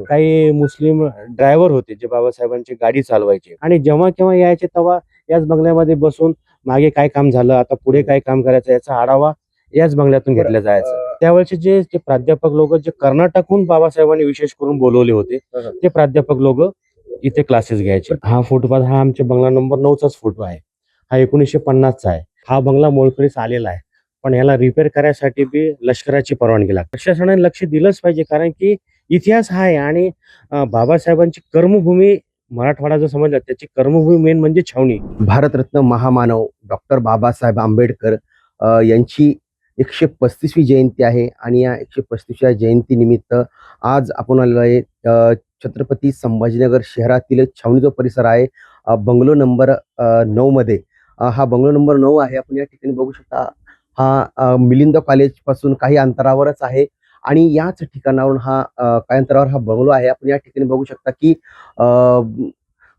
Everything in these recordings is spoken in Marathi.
काही मुस्लिम ड्रायव्हर होते जे बाबासाहेबांची गाडी चालवायचे आणि जेव्हा केव्हा यायचे तेव्हा याच बंगल्यामध्ये बसून मागे काय काम झालं, आता पुढे काय काम करायचं याचा आढावा याच बंगल्यातून घेतला जायचा. त्यावेळेचे जे प्राध्यापक लोक जे कर्नाटकहून बाबासाहेबांनी विशेष करून बोलवले होते ते प्राध्यापक लोक इथे क्लासेस घ्यायचे. हा फोटो पाहता, हा आमच्या बंगला नंबर 9चाच फोटो आहे. हा 1950चा आहे. हा बंगला मोडकळीस आलेला आहे, पण याला रिपेअर करायसाठी बी लष्कराची परवानगी लागते. प्रशासनाने लक्ष दिलंच पाहिजे, कारण की इतिहास हा आहे आणि बाबासाहेबांची कर्मभूमी मराठवाडा जो समजला त्याची कर्मभूमी मेन म्हणजे छावणी. भारतरत्न महामानव डॉक्टर बाबासाहेब आंबेडकर यांची 135वी जयंती आहे आणि या 135व्या जयंतीनिमित्त आज आपण आलेलो आहे छत्रपती संभाजीनगर शहरातील छावणी जो परिसर आहे बंगलो नंबर 9 मध्ये. हा बंगलो नंबर 9 आहे. आपण या ठिकाणी बघू शकता, हा मिलिंद कॉलेज पासून काही अंतरावरच आहे आणि याच ठिकाणावरून हा काही अंतरावर हा बंगलो आहे. आपण या ठिकाणी बघू शकता की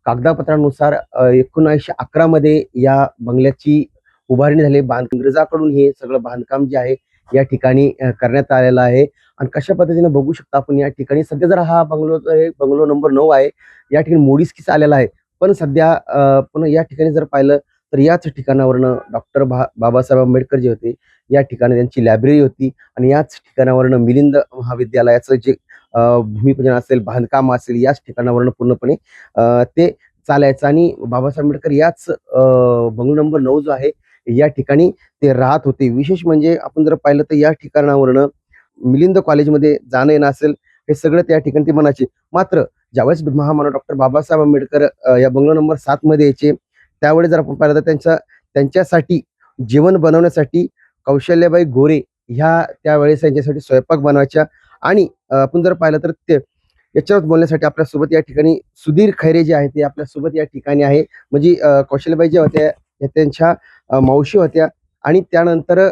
कागदपत्रानुसार 1911 मध्ये या बंगल्याची उभारणी झाली. इंग्रजाकडून हे सगळं बांधकाम जे आहे या ठिकाणी करण्यात आलेलं आहे आणि कशा पद्धतीने बघू शकता आपण या ठिकाणी. सध्या जर हा बंगलो नंबर 9 आहे, या ठिकाणी मोडीस्कीच आलेला आहे, पण सध्या पण या ठिकाणी जर पाहिलं तर याच ठिकाणावरनं डॉक्टर बाबासाहेब आंबेडकर जे होते या ठिकाणी त्यांची लायब्ररी होती आणि याच ठिकाणावरनं मिलिंद महाविद्यालयाचं जे भूमिपूजन असेल, बांधकाम असेल, याच ठिकाणावरनं पूर्णपणे ते चालायचं आणि बाबासाहेब आंबेडकर याच बंगलो नंबर 9 जो आहे या ठिकाणी ते राहत होते. विशेष म्हणजे आपण जर पाहिलं तर या ठिकाणावरनं मिलिंद कॉलेजमध्ये जाणं येणं असेल, हे सगळं त्या ठिकाणी ते म्हणायचे. मात्र ज्यावेळेस महामानव डॉक्टर बाबासाहेब आंबेडकर या बंगलो नंबर 7 मध्ये यायचे, त्यावेळेस जर आपण पाहिलं तर त्यांच्यासाठी जेवण बनवण्यासाठी कौशल्याबाई गोरे ह्या त्यावेळेस त्यांच्यासाठी स्वयंपाक बनवायच्या आणि आपण जर पाहिलं तर ते याच्यावर बोलण्यासाठी आपल्यासोबत या ठिकाणी सुधीर खैरे जे आहे ते आपल्यासोबत या ठिकाणी आहे. म्हणजे कौशल्याबाई ज्या होत्या त्यांच्या मावशी होत्या आणि त्यानंतर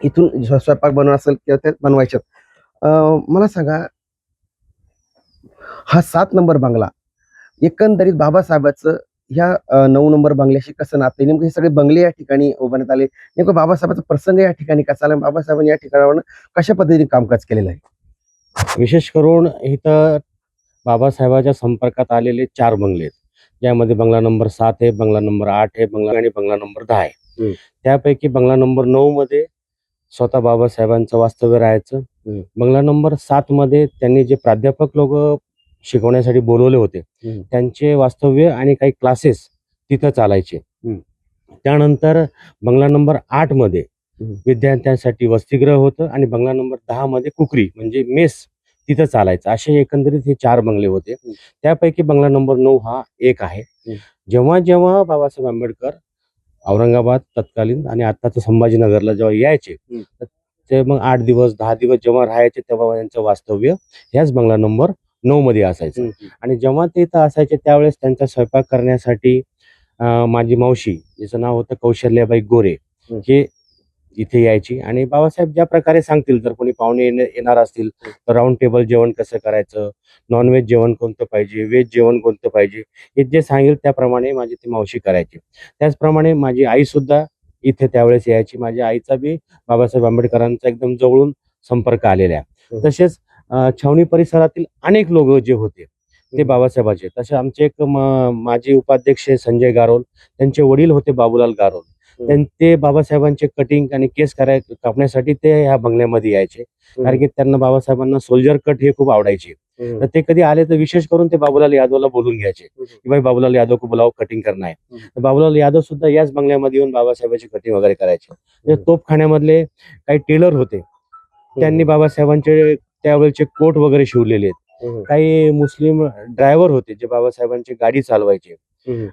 इथून स्वयंपाक बनवणं असेल किंवा ते बनवायच्या. मला सांगा, हा 7 नंबर बंगला एकंदरीत बाबासाहेबाचं ह्या 9 नंबर बंगल्याशी कसं नातं आहे? नेमकं हे सगळे बंगले या ठिकाणी उभारण्यात आले, नेमकं बाबासाहेबाचा प्रसंग या ठिकाणी कसा आला, बाबासाहेबांनी या ठिकाणावर कशा पद्धतीने कामकाज केलेलं आहे? विशेष करून इथं बाबासाहेबांच्या संपर्कात आलेले 4 बंगले आहेत, ज्यामध्ये बंगला नंबर 7 आहे, बंगला नंबर 8 आहे, बंगला नंबर 10 आहे. त्यापैकी बंगला नंबर 9 मध्ये स्वतः बाबासाहेबांचं वास्तव्य राहायचं. बंगला नंबर 7 मध्ये त्यांनी जे प्राध्यापक लोक शिकवण्यासाठी बोलवले होते त्यांचे वास्तव्य आणि काही क्लासेस तिथं चालायचे. त्यानंतर बंगला नंबर 8 मध्ये विद्यार्थ्यांसाठी वसतिगृह होतं आणि बंगला नंबर 10 मध्ये कुकरी म्हणजे मेस तिथं चालायचं. असे एकंदरीत हे 4 बंगले होते. त्यापैकी बंगला नंबर 9 हा एक आहे. जेव्हा जेव्हा बाबासाहेब आंबेडकर औरंगाबाद तत्कालीन आणि आताच संभाजीनगरला जेव्हा यायचे ते मग 8 दिवस 10 दिवस जेव्हा राहायचे तेव्हा त्यांचं वास्तव्य ह्याच बंगला नंबर 9 मध्ये असायचं. आणि जेव्हा ते इथं असायचे त्यावेळेस त्यांचा स्वयंपाक करण्यासाठी माझी मावशी, जिचं नाव होतं कौशल्याबाई गोरे, हे इथे यायची आणि बाबासाहेब ज्या प्रकारे सांगतील, जर कोणी पाहुणे येणार असतील तर राऊंड टेबल जेवण कसं करायचं, नॉनव्हेज जेवण कोणतं पाहिजे, व्हेज जेवण कोणतं पाहिजे, हे जे सांगेल त्याप्रमाणे माझी ती मावशी करायची. त्याचप्रमाणे माझी आई सुद्धा इथे त्यावेळेस यायची. माझ्या आईचा बी बाबासाहेब आंबेडकरांचा एकदम जवळून संपर्क आलेला आहे. तसेच छावणी परिसरातील अनेक लोक जे होते ते बाबासाहेबाचे. तसे आमचे एक माजी उपाध्यक्ष संजय गारोल, त्यांचे वडील होते बाबूलाल गारोल. ते बाबासाहेबांचे कटिंग आणि केस कापण्यासाठी ते ह्या बंगल्यामध्ये यायचे, कारण की त्यांना बाबासाहेबांना सोल्जर कट हे खूप आवडायचे. तर ते कधी आले तर विशेष करून ते बाबूलाल यादवला बोलून घ्यायचे की भाई बाबूलाल यादव को बुलाओ, कटिंग करना है. तर बाबूलाल यादव सुद्धा याच बंगल्यामध्ये येऊन बाबासाहेबांची कटिंग वगैरे करायचे. तोपखान्यामधले काही टेलर होते, त्यांनी बाबासाहेबांचे त्यावेळेचे कोट वगैरे शिवलेले आहेत. काही मुस्लिम ड्रायव्हर होते जे बाबासाहेबांची गाडी चालवायचे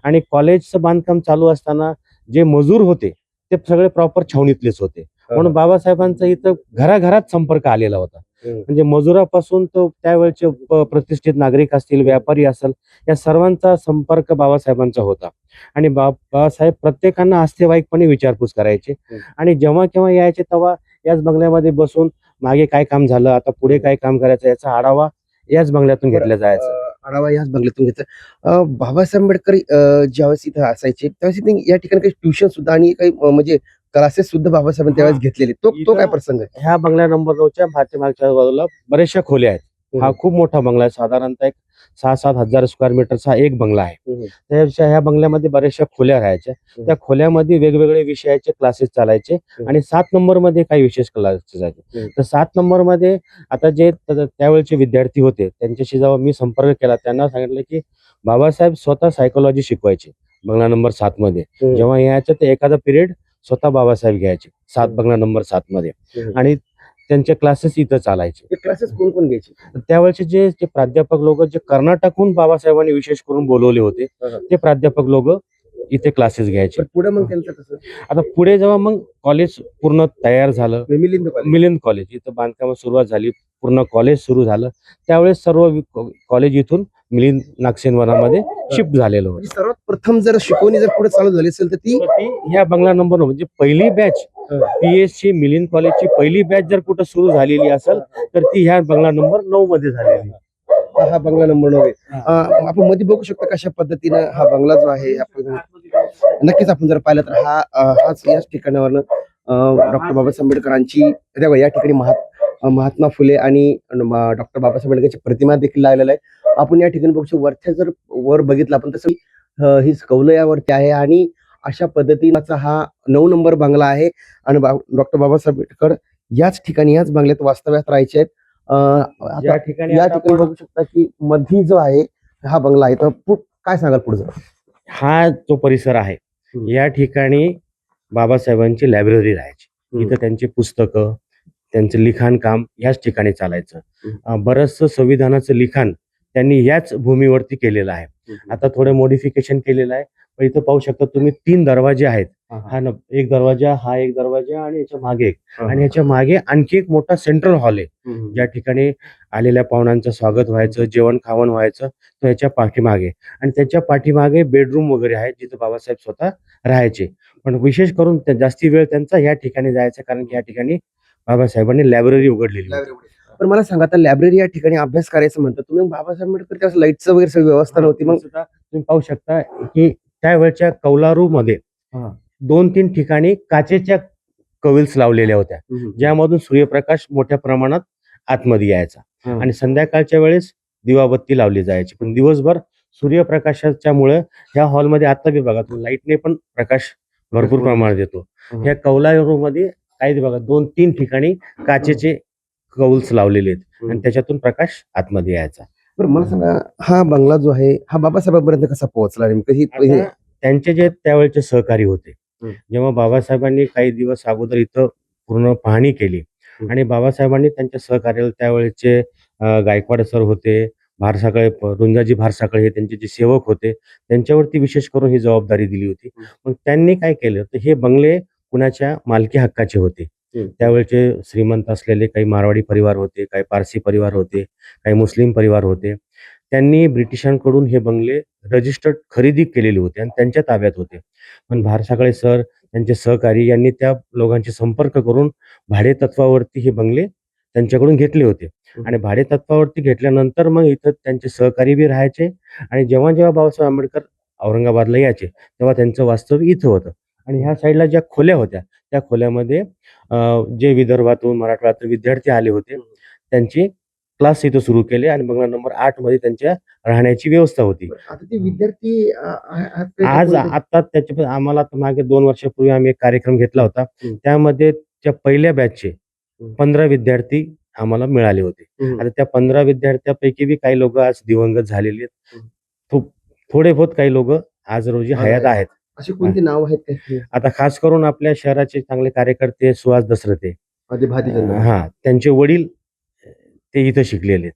आणि कॉलेजचं बांधकाम चालू असताना जे मजूर होते ते सगळे प्रॉपर छावणीतलेच होते. म्हणून बाबासाहेबांचा इथं घराघरात संपर्क आलेला होता. म्हणजे मजुरापासून तो त्यावेळेचे प्रतिष्ठित नागरिक असतील, व्यापारी असेल, या सर्वांचा संपर्क बाबासाहेबांचा होता. आणि बाबासाहेब प्रत्येकांना आस्थेवाईकपणे विचारपूस करायचे आणि जेव्हा केव्हा यायचे तेव्हा याच बंगल्यामध्ये बसून मागे काय काम झालं, आता पुढे काय काम करायचं याचा आढावा याच बंगल्यातून घेतला जायचा. आढावा याच बंगल्यातून घेतला. बाबासाहेब आंबेडकर ज्यावेळेस इथं असायचे त्यावेळेस इथे या ठिकाणी काही ट्युशन सुद्धा आणि काही म्हणजे क्लासेस सुद्धा बाबासाहेबांनी त्यावेळेस घेतलेले. तो काय प्रसंग आहे? ह्या बंगल्या नंबर 9च्या मागच्या बाजूला बऱ्याचशा खोल्या आहेत. हा खूप मोठा बंगला आहे. साधारणतः एक 6-7 हजार स्क्वेअर मीटरचा एक बंगला आहे. त्याच्या ह्या बंगल्यामध्ये बऱ्याचशा खोल्या राहायच्या. त्या खोल्यामध्ये वेगवेगळे विषयाचे क्लासेस चालायचे आणि 7 नंबर मध्ये काही विशेष क्लासेस जायचे. तर 7 नंबर मध्ये आता जे त्यावेळेचे विद्यार्थी होते त्यांच्याशी जेव्हा मी संपर्क केला त्यांना सांगितलं की बाबासाहेब स्वतः सायकोलॉजी शिकवायचे बंगला नंबर 7 मध्ये. जेव्हा यायचं ते एखादा पिरियड स्वतः बाबासाहेब घ्यायचे बंगला नंबर 7 मध्ये आणि त्यांचे क्लासेस इथं चालायचे. क्लासेस कोण कोण घ्यायचे? त्यावेळेचे जे प्राध्यापक लोक जे कर्नाटकहून बाबासाहेबांनी विशेष करून बोलवले होते ते प्राध्यापक लोक इथे क्लासेस घ्यायचे. पुढे मग त्यांचं कसं? आता पुढे जेव्हा मग कॉलेज पूर्ण तयार झालं, मिलिंद कॉलेज इथं बांधकामास सुरुवात झाली, पूर्ण कॉलेज सुरू झालं, त्यावेळेस सर्व कॉलेज इथून मिलिंद नागसेनवनामध्ये शिफ्ट झालेलं होतं. सर्वात प्रथम जर शिकवणी जर पुढे चालू झाली असेल तर ती ह्या बंगला नंबर म्हणजे पहिली बॅच पीएससी मिलिंद कॉलेजची पहिली बॅच जर कुठं सुरू झालेली असेल तर ती ह्या बंगला नंबर 9 मध्ये झालेली. हा बंगला नंबर 9 आहे. आपण मध्ये बघू शकतो कशा पद्धतीनं हा बंगला जो आहे नक्कीच आपण जर पाहिलं तर हाच याच ठिकाणावरनं डॉक्टर बाबासाहेब आंबेडकरांची या ठिकाणी महात्मा फुले आणि डॉक्टर बाबासाहेब आंबेडकरची प्रतिमा देखील लावलेला आहे. आपण या ठिकाणी बघू शकतो वरच्या जर वर बघितलं आपण तसं ही कौल यावरती आहे आणि अशा पद्धतीचा हा 9 नंबर बंगला आहे आणि डॉक्टर बाबासाहेब आंबेडकर याच ठिकाणी याच बंगल्यात वास्तव्यात राहायचे आहेत. या ठिकाणी बघू शकता की मधी जो आहे हा बंगला आहे. तर काय सांगाल पुढे? हा जो परिसर आहे या ठिकाणी बाबासाहेबांची लायब्ररी राहायची. इथं त्यांची पुस्तकं त्यांचं लिखाण काम याच ठिकाणी चालायचं. बरंचसं संविधानाचं लिखाण त्यांनी याच भूमीवरती केलेलं आहे. आता थोडं मॉडिफिकेशन केलेलं आहे. पण इथं पाहू शकता तुम्ही 3 दरवाजे आहेत. एक दरवाजा, हा एक दरवाजा आणि याच्या मागे एक आणि याच्या मागे आणखी एक मोठा सेंट्रल हॉल आहे ज्या ठिकाणी आलेल्या पाहुण्यांचं स्वागत व्हायचं, जेवण खावण व्हायचं. तो याच्या पाठीमागे आणि त्याच्या पाठीमागे बेडरूम वगैरे आहेत जिथे बाबासाहेब स्वतः राहायचे. पण विशेष करून जास्ती वेळ त्यांचा या ठिकाणी जायचा कारण की या ठिकाणी बाबासाहेबांनी लायब्ररी उघडलेली होती. पण मला सांगा आता लायब्ररी या ठिकाणी अभ्यास करायचं म्हणतात तुम्ही, बाबासाहेब आंबेडकर त्यावेळेस लाईटचं वगैरे सगळी व्यवस्था नव्हती. मग सुद्धा तुम्ही पाहू शकता की त्यावेळच्या कौलारू मध्ये 2-3 ठिकाणी काचेच्या कविल्स लावलेल्या होत्या ज्यामधून सूर्यप्रकाश मोठ्या प्रमाणात आतमध्ये यायचा आणि संध्याकाळच्या वेळेस दिवाबत्ती लावली जायची. पण दिवसभर सूर्यप्रकाशाच्या मुळे ह्या हॉलमध्ये आता बी बघा तुम्ही लाईटने पण प्रकाश भरपूर प्रमाणात येतो. ह्या कौलारू मध्ये काही बघा 2-3 ठिकाणी काचेचे कौल्स लावलेले आहेत आणि त्याच्यातून प्रकाश आतमध्ये यायचा. बरं मला सांगा हा बंगला जो आहे हा बाबासाहेबांपर्यंत कसा पोहोचला नेमकं? त्यांचे जे त्यावेळेचे सहकारी होते जेव्हा बाबासाहेबांनी काही दिवस अगोदर इथं पूर्ण पाहणी केली आणि बाबासाहेबांनी त्यांच्या सहकार्याला त्यावेळेचे गायकवाड सर होते, भारसाकळे रुंजाजी भारसाकळे हे त्यांचे जे सेवक होते त्यांच्यावरती विशेष करून ही जबाबदारी दिली होती. मग त्यांनी काय केलं तर हे बंगले कुणाच्या मालकी हक्काचे होते. त्यावेळेचे श्रीमंत असलेले काही मारवाडी परिवार होते, काही पारसी परिवार होते, काही मुस्लिम परिवार होते. त्यांनी ब्रिटिशांकडून हे बंगले रजिस्टर्ड खरेदी केलेले होते आणि त्यांच्या ताब्यात होते. पण भारसाकळे सर त्यांचे सहकारी यांनी त्या लोकांशी संपर्क करून भाडे तत्वावरती हे बंगले त्यांच्याकडून घेतले होते आणि भाडे तत्वावरती घेतल्यानंतर मग इथं त्यांचे सहकारी बी राहायचे आणि जेव्हा जेव्हा बाबासाहेब आंबेडकर औरंगाबादला यायचे तेव्हा त्यांचं वास्तव्य इथं होतं. आणि ह्या साईडला ज्या खोल्या होत्या त्या खोल्यामध्ये जे विदर्भातून मराठवाड्यातून विद्यार्थी आले होते त्यांची क्लास इथं सुरू केले आणि बंगला नंबर 8 मध्ये त्यांच्या राहण्याची व्यवस्था होती. आता ते विद्यार्थी आज आता त्याच्या आम्हाला मागे 2 वर्षापूर्वी आम्ही एक कार्यक्रम घेतला होता त्यामध्ये त्या पहिल्या बॅचचे 15 विद्यार्थी आम्हाला मिळाले होते. आता त्या 15 विद्यार्थ्यापैकी बी काही लोक आज दिवंगत झालेले आहेत. थोडे बहुत काही लोक आज रोजी हयात आहेत. अशी कोणती नाव आहेत? आता खास करून आपल्या शहराचे चांगले कार्यकर्ते सुहास दसरथे त्यांचे वडील ते इथं शिकलेले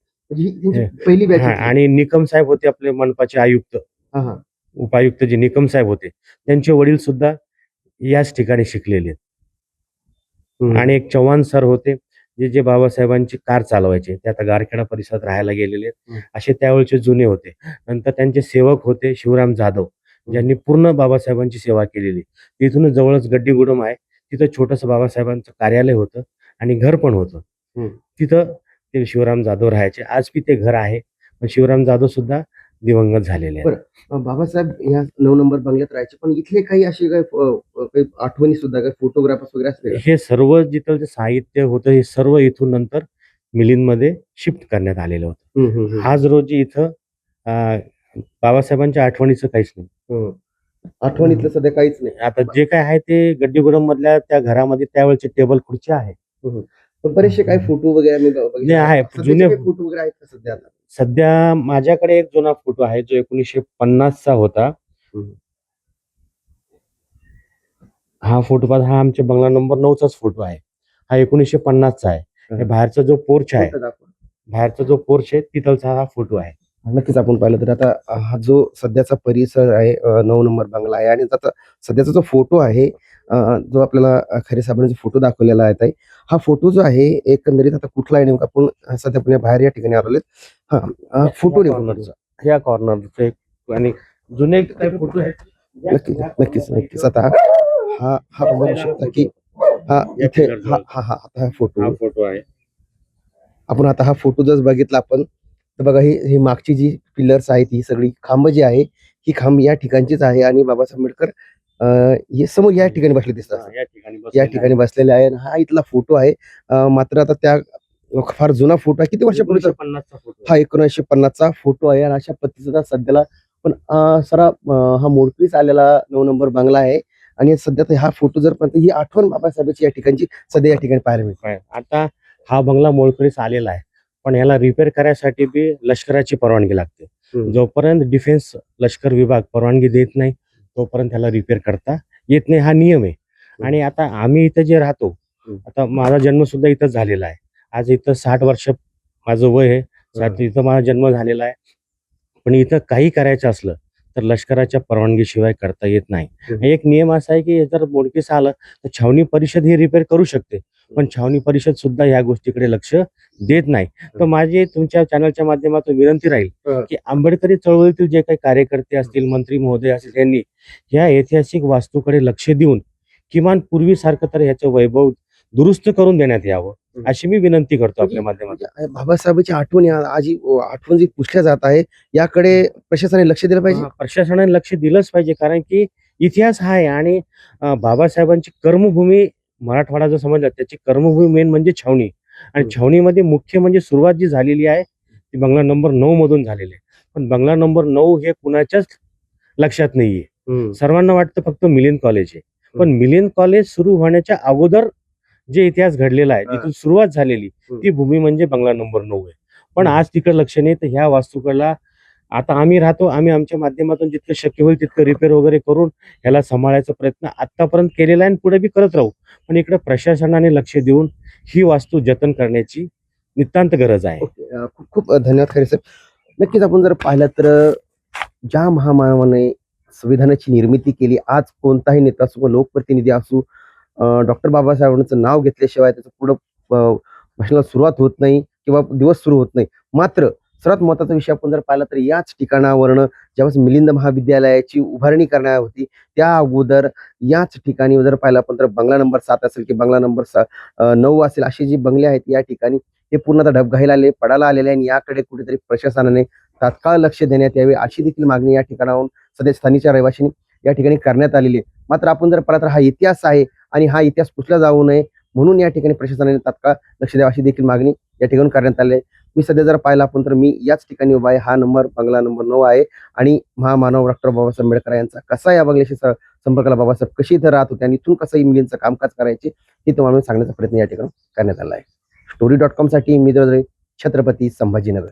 पहिली बॅच आणि निकम साहेब होते आपले मनपाचे आयुक्त उपायुक्त जे निकम साहेब होते त्यांचे वडील सुद्धा याच ठिकाणी शिकलेले आणि एक चव्हाण सर होते जे बाबासाहेबांची कार चालवायचे ते आता गारखेडा परिसरात राहायला गेलेले असे त्यावेळेचे जुने होते. नंतर त्यांचे सेवक होते शिवराम जाधव ज्यांनी पूर्ण बाबासाहेबांची सेवा केलेली. तिथून जवळच गड्डीगुडम आहे तिथं छोटस बाबासाहेबांचं कार्यालय होतं आणि घर पण होतं. तिथं ते शिवराम जाधव राहायचे. आज बी ते घर आहे पण शिवराम जाधव सुद्धा दिवंगत झालेले आहेत. बरं. बाबासाहेब या 9 नंबर बंगल्यात राहायचे, पण इथले काही असे काही आठवणी सुद्धा काही फोटोग्राफ्स वगैरे असले का? हे सर्व जिथं जे साहित्य होतं हे सर्व इथून नंतर मिलिंदमध्ये शिफ्ट करण्यात आलेलं होतं. हं, हं, हं. आज रोजी इथं बाबासाहेबांच्या आठवणीचं काहीच नाही. हं. आठवणीतलं सध्या काहीच नाही. आता जे काय आहे ते गड्डीगोडम मधल्या त्या घरामध्ये त्यावेळेचे टेबल खुर्च्या आहेत. हं. पण बरेचसे काही फोटो वगैरे आम्ही बघितले नाही आहे. सध्याचे जुने काही फोटो वगैरे आहेत का सध्या आता? सध्या माझ्याकडे एक जुना फोटो आहे जो 1950 चा होता. हं. हा फोटो पाहा, हा आमच्या बंगला नंबर 9 चाच फोटो आहे. हा 1950 चा आहे. हे हं. बाहेरचा जो पोर्च आहे, कोणता दाखवा? बाहेरचा जो पोर्च आहे तिथलचा हा फोटो आहे. नक्कीच आपण पाहिलं तर आता हा जो सध्याचा परिसर आहे 9 नंबर बंगला आहे आणि त्याचा सध्याचा जो फोटो आहे जो आपल्याला खरे साहेबांनी जो फोटो दाखवलेला आहे ताई, हा फोटो जो आहे एकंदरीत आता कुठला आहे नेमका आपण सध्या पुण्या बाहेर या ठिकाणी आलेलो हा फोटो या नेमका कॉर्नरचा, ह्या कॉर्नरचा एक आणि जुने काही फोटो आहेत. नक्कीच नक्कीच नक्कीच आता हा हा बघू शकता की हा या इथे pillar हा जवळ. हा हा आता हा फोटो हा फोटो आहे. आपण आता हा फोटो जर बघितला आपण तर बघा ही मागची जी पिलर्स आहेत ही सगळी खांब जी आहे ही खांब या ठिकाणचीच आहे आणि बाबासाहेब आंबेडकर हे समोर या ठिकाणी बसले दिसतात हा, या ठिकाणी या बसलेले ठिकाणी बसलेले आहे आणि हा इथला फोटो आहे मात्र आता त्या फार जुना फोटो आहे किती आहे. वर्षापूर्वीचा 1950 चा फोटो हा 1950 चा फोटो आहे आणि अशा पद्धतीचा सध्याला पण हा मोडकळीस आलेला 9 नंबर बंगला आहे आणि सध्या तर हा फोटो जर पण ही आठवण बाबासाहेबांची या ठिकाणची सध्या या ठिकाणी पाहायला मिळते. आहे. आता हा बंगला मोडकळीस आलेला आहे, पण याला रिपेअर करायसाठी बी लष्कराची परवानगी लागते. हम्म. जोपर्यंत डिफेन्स लष्कर विभाग परवानगी देत नाही तोपर्यंत त्याला रिपेअर करता येत नाही, हा नियम आहे. आणि आता आम्ही इथं जे राहतो, आता माझा जन्म सुद्धा इथंच झालेला आहे. आज इथं 60 वर्ष माझं वय आहे. 60 इथं माझा जन्म झालेला आहे. पण इथं काही करायचं असलं तर लष्कराच्या परवानगीशिवाय करता येत नाही. एक नियम असा आहे की जर मोडकीस आलं तर छावणी परिषद ही रिपेअर करू शकते, पण छावणी परिषद सुद्धा या गोष्टीकडे लक्ष देत नाही. तर माझी तुमच्या चॅनलच्या माध्यमातून विनंती राहील की आंबेडकरी चळवळीतील जे काही कार्यकर्ते असतील, मंत्री महोदय असतील, त्यांनी या ऐतिहासिक वास्तूकडे लक्ष देऊन किमान पूर्वीसारखं तर ह्याचं वैभव दुरुस्त करून देण्यात यावं, अशी मी विनंती करतो आपल्या माध्यमातून. म्हणजे बाबासाहेबांची आठवण जी पुसल्या जात आहे याकडे प्रशासनाने लक्ष दिलं पाहिजे. प्रशासनाने लक्ष दिलंच पाहिजे, कारण की इतिहास हा आहे आणि बाबासाहेबांची कर्मभूमी मराठवाडा जर समजला त्याची कर्मभूमी मेन म्हणजे छावणी. आणि छावणीमध्ये मुख्य म्हणजे सुरुवात जी झालेली आहे ती बंगला नंबर 9 मधून झालेली आहे. पण बंगला नंबर 9 हे कुणाच्याच लक्षात नाहीये. सर्वांना वाटतं फक्त मिलिंद कॉलेज आहे, पण मिलिंद कॉलेज सुरू होण्याच्या अगोदर जे इतिहास घडलेला आहे, जिथून सुरुवात झालेली ती भूमी म्हणजे बंगला नंबर 9 आहे. पण आज तिकडे लक्ष नाही. तर ह्या वास्तूकडला आता आम्ही राहतो, आम्ही आमच्या माध्यमातून जितकं शक्य होईल तितकं रिपेअर वगैरे करून ह्याला सांभाळायचा प्रयत्न आतापर्यंत केलेला आहे आणि पुढे बी करत राहू. पण इकडे प्रशासनाने लक्ष देऊन ही वास्तू जतन करण्याची नितांत गरज आहे. खूप खूप धन्यवाद खरे साहेब. नक्कीच आपण जर पाहिलं तर ज्या महामानवाने संविधानाची निर्मिती केली आज कोणताही नेता असो लोकप्रतिनिधी असो डॉक्टर बाबासाहेबांचं नाव घेतल्याशिवाय त्याचं पुढं भाषणाला सुरुवात होत नाही किंवा दिवस सुरू होत नाही. मात्र सर्वात महत्वाचा विषय आपण जर पाहिला तर याच ठिकाणावरनं ज्यावेळेस मिलिंद महाविद्यालयाची उभारणी करण्यात होती त्या अगोदर याच ठिकाणी जर पाहिलं आपण तर बंगला नंबर 7 असेल की बंगला नंबर 9 असेल अशी जी बंगले आहेत या ठिकाणी ते पूर्ण ढबघाईला आले पडायला आलेले आणि याकडे कुठेतरी प्रशासनाने तात्काळ लक्ष देण्यात यावे अशी देखील मागणी या ठिकाणाहून सध्या स्थानिकच्या रहिवाशांनी या ठिकाणी करण्यात आलेली आहे. मात्र आपण जर पाहिलं तर हा इतिहास आहे आणि हा इतिहास पुसला जाऊ नये म्हणून या ठिकाणी प्रशासनाने तात्काळ लक्ष द्यावं अशी देखील मागणी या ठिकाणी करण्यात आली आहे. मी सध्या जर पाहिलं आपण तर मी याच ठिकाणी उभा आहे. हा नंबर बंगला नंबर 9 आहे आणि महामानव डॉक्टर बाबासाहेब आंबेडकर यांचा कसा या बंगल्याशी संपर्काला बाबासाहेब कशी इथं राहत होते आणि इथून कसं मुलींचं कामकाज करायचे हे तुम्हाला सांगण्याचा प्रयत्न या ठिकाणी करण्यात आला आहे. story.com साठी मी छत्रपती संभाजीनगर.